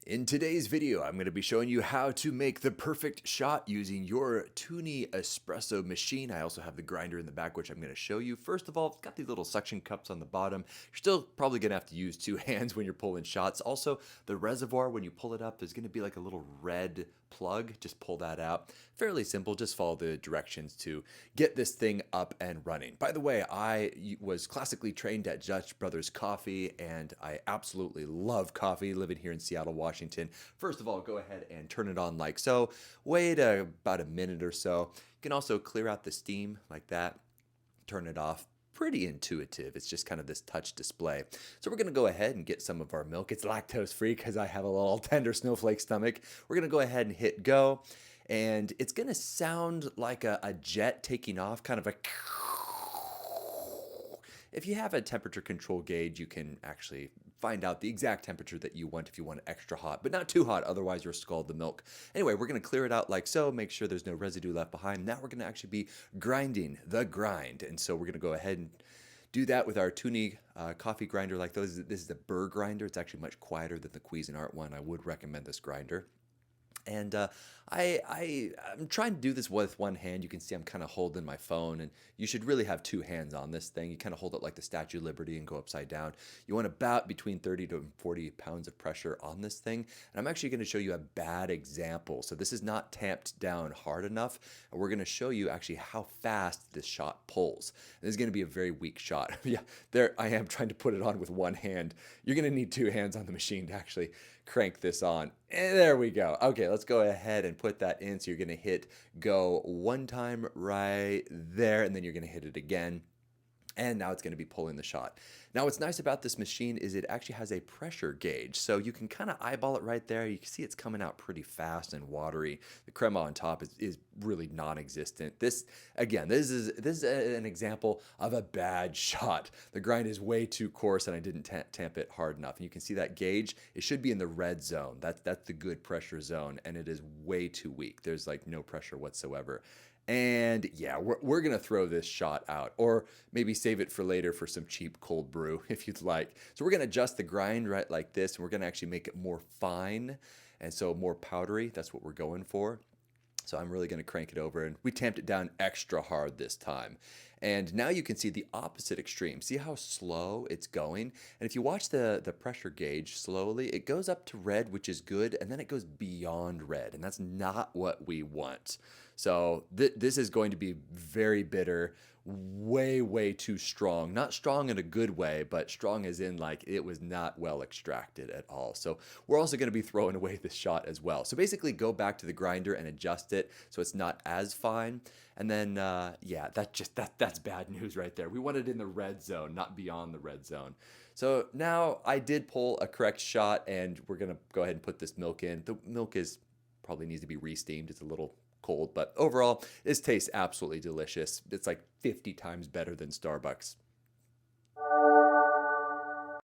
In today's video, I'm going to be showing you how to make the perfect shot using your Tuni Espresso machine. I also have the grinder in the back, which I'm going to show you. First of all, it's got these little suction cups on the bottom. You're still probably going to have to use two hands when you're pulling shots. Also, the reservoir, when you pull it up, there's going to be like a little red plug. Just pull that out. Fairly simple. Just follow the directions to get this thing up and running. By the way, I was classically trained at Dutch Brothers Coffee, and I absolutely love coffee living here in Seattle, Washington. First of all, go ahead and turn it on like so. Wait about a minute or so. You can also clear out the steam like that. Turn it off. Pretty intuitive. It's just kind of this touch display. So we're going to go ahead and get some of our milk. It's lactose free because I have a little tender snowflake stomach. We're going to go ahead and hit go. And it's going to sound like a jet taking off, kind of a... If you have a temperature control gauge, you can actually find out the exact temperature that you want if you want it extra hot, but not too hot, otherwise you'll scald the milk. Anyway, we're going to clear it out like so, make sure there's no residue left behind. Now we're going to actually be grinding the grind, and so we're going to go ahead and do that with our Tuni coffee grinder like those. This is the Burr grinder. It's actually much quieter than the Cuisinart one. I would recommend this grinder. And I'm trying to do this with one hand. You can see I'm kind of holding my phone, and you should really have two hands on this thing. You kind of hold it like the Statue of Liberty and go upside down. You want about between 30 to 40 pounds of pressure on this thing. And I'm actually going to show you a bad example. So this is not tamped down hard enough. And we're going to show you actually how fast this shot pulls. And this is going to be a very weak shot. Yeah, there I am trying to put it on with one hand. You're going to need two hands on the machine to actually crank this on. And there we go. Okay, let's go ahead and put that in. So you're going to hit go one time right there, and then you're going to hit it again. And now it's going to be pulling the shot. Now what's nice about this machine is it actually has a pressure gauge. So you can kind of eyeball it right there. You can see it's coming out pretty fast and watery. The crema on top is really non-existent. This, again, this is an example of a bad shot. The grind is way too coarse and I didn't tamp it hard enough. And you can see that gauge, it should be in the red zone. That's the good pressure zone, and it is way too weak. There's like no pressure whatsoever. And yeah, we're going to throw this shot out, or maybe save it for later for some cheap cold brew if you'd like. So we're going to adjust the grind right like this, and we're going to actually make it more fine and so more powdery. That's what we're going for. So I'm really going to crank it over, and we tamped it down extra hard this time. And now you can see the opposite extreme. See how slow it's going? And if you watch the pressure gauge slowly, it goes up to red, which is good, and then it goes beyond red, and that's not what we want. So this is going to be very bitter, way too strong. Not strong in a good way, but strong as in like it was not well extracted at all. So we're also going to be throwing away this shot as well. So basically go back to the grinder and adjust it so it's not as fine. And then, yeah, that's bad news right there. We want it in the red zone, not beyond the red zone. So now I did pull a correct shot, and we're going to go ahead and put this milk in. The milk probably needs to be re-steamed. It's a little cold, but overall, this tastes absolutely delicious. It's like 50 times better than Starbucks.